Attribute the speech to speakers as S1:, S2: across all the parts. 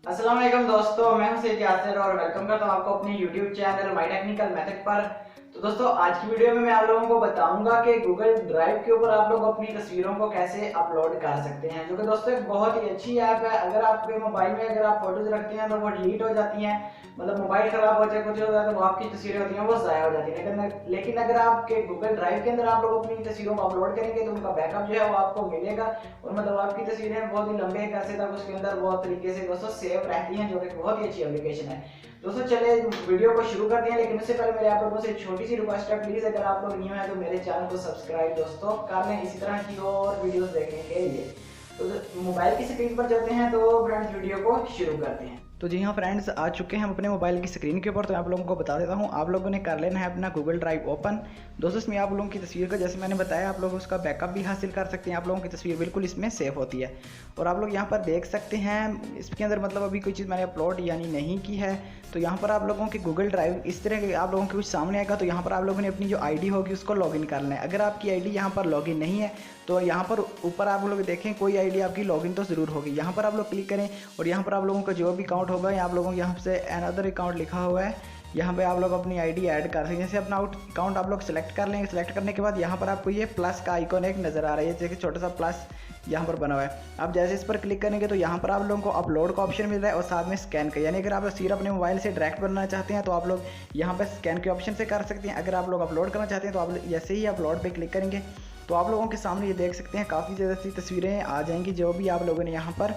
S1: अस्सलाम वालेकुम दोस्तों, मैं हूं सैयद यासिर और वेलकम करता हूं आपको अपने YouTube channel my technical method पर। तो दोस्तों, आज की वीडियो में मैं आप लोगों को बताऊंगा कि गूगल ड्राइव के ऊपर आप लोग अपनी तस्वीरों को कैसे अपलोड कर सकते हैं, जो कि दोस्तों एक बहुत ही अच्छी ऐप है। अगर आपके मोबाइल में अगर आप फोटोज रखते हैं तो वो डिलीट हो जाती हैं, मतलब मोबाइल खराब हो जाए कुछ हो जाए तो आपकी तस्वीरें होती हैं वो ज़ाया हो जाती है। लेकिन अगर आपके गूगल ड्राइव के अंदर आप लोग अपनी तस्वीरों को अपलोड करेंगे तो उनका बैकअप जो है वो आपको मिलेगा और मतलब आपकी तस्वीरें बहुत ही लंबे अरसे तक उसके अंदर बहुत तरीके से दोस्तों सेव रहती हैं, जो कि बहुत ही अच्छी एप्लीकेशन है। दोस्तों चले वीडियो को शुरू करते हैं, लेकिन उससे पहले मेरे आप लोगों से एक छोटी सी रिक्वेस्ट है, प्लीज अगर आप लोग न्यू हैं तो मेरे चैनल को सब्सक्राइब दोस्तों कर लें इसी तरह की और वीडियोस देखने के लिए। तो मोबाइल की स्क्रीन पर चलते हैं तो फ्रेंड्स वीडियो को शुरू करते हैं। तो जी हाँ फ्रेंड्स, आ चुके हैं हम अपने मोबाइल की स्क्रीन के ऊपर। तो मैं आप लोगों को बता देता हूँ, आप लोगों ने कर लेना है अपना गूगल ड्राइव ओपन। दोस्तों इसमें आप लोगों की तस्वीर का जैसे मैंने बताया आप लोग उसका बैकअप भी हासिल कर सकते हैं। आप लोगों की तस्वीर बिल्कुल इसमें सेव होती है और आप लोग यहाँ पर देख सकते हैं इसके अंदर मतलब अभी कोई चीज़ मैंने अपलोड यानी नहीं की है। तो यहाँ पर आप लोगों के गूगल ड्राइव इस तरह के आप लोगों के कुछ सामने आएगा। तो यहाँ पर आप लोगों ने अपनी जो आईडी होगी उसको लॉगिन करना है। अगर आपकी आईडी यहाँ पर लॉगिन नहीं है तो यहाँ पर ऊपर आप लोग देखें कोई आईडी आपकी लॉगिन तो ज़रूर होगी। यहाँ पर आप लोग क्लिक करें और यहाँ पर आप लोगों का जो भी अकाउंट होगा या आप लोगों के यहाँ से अनदर अकाउंट लिखा हुआ है, यहाँ पे आप लोग अपनी आईडी ऐड कर सकते हैं। जैसे अपना अकाउंट आप लोग सेलेक्ट कर लेंगे। सेलेक्ट करने के बाद यहाँ पर आपको ये प्लस का आइकॉन एक नज़र आ रहा है, जैसे छोटा सा प्लस यहाँ पर बना हुआ है। आप जैसे इस पर क्लिक करेंगे तो यहाँ पर आप लोगों को अपलोड का ऑप्शन मिल रहा है और साथ में स्कैन का, यानी अगर आप तस्वीर अपने मोबाइल से डायरेक्ट बनना चाहते हैं तो आप लोग यहाँ पर स्कैन के ऑप्शन से कर सकते हैं। अगर आप लोग अपलोड करना चाहते हैं तो आप जैसे ही अपलोड पे क्लिक करेंगे तो आप लोगों के सामने ये देख सकते हैं काफ़ी ज़्यादा सी तस्वीरें आ जाएंगी जो भी आप लोगों ने यहाँ पर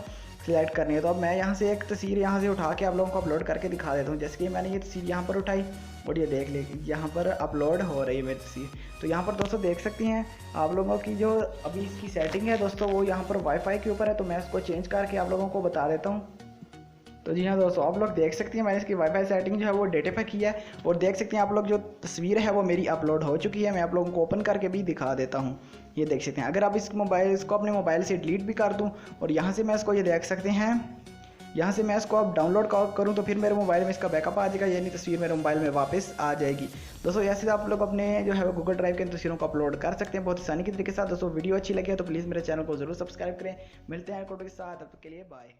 S1: सिलेक्ट करनी है। तो अब मैं यहाँ से एक तस्वीर यहाँ से उठा के आप लोगों को अपलोड करके दिखा देता हूँ। जैसे कि मैंने ये तस्वीर यहाँ पर उठाई और ये देख ले यहाँ पर अपलोड हो रही है मेरी तस्वीर। तो यहाँ पर दोस्तों देख सकती हैं आप लोगों की जो अभी इसकी सेटिंग है दोस्तों वो यहाँ पर वाईफाई के ऊपर है। तो मैं इसको चेंज करके आप लोगों को बता देता हूँ। तो जी हाँ दोस्तों, आप लोग देख सकते हैं मैंने इसकी वाईफाई सेटिंग जो है वो डेटे पर किया है और देख सकते हैं आप लोग जो तस्वीर है वो मेरी अपलोड हो चुकी है। मैं आप लोगों को ओपन करके भी दिखा देता हूँ। ये देख सकते हैं अगर आप इसको अपने मोबाइल से डिलीट भी कर दूँ और यहाँ से मैं इसको ये देख सकते हैं यहाँ से मैं इसको अब डाउनलोड करूँ तो फिर मेरे मोबाइल में इसका बैकअप आ जाएगा, यानी तस्वीर मेरे मोबाइल में वापस आ जाएगी। दोस्तों ऐसे आप लोग अपने जो है गूगल ड्राइव के तस्वीरों को अपलोड कर सकते हैं बहुत आसानी के तरीके के साथ। दोस्तों वीडियो अच्छी लगी है तो प्लीज़ मेरे चैनल को जरूर सब्सक्राइब करें। मिलते हैं कोड के साथ, तब तक के लिए बाय।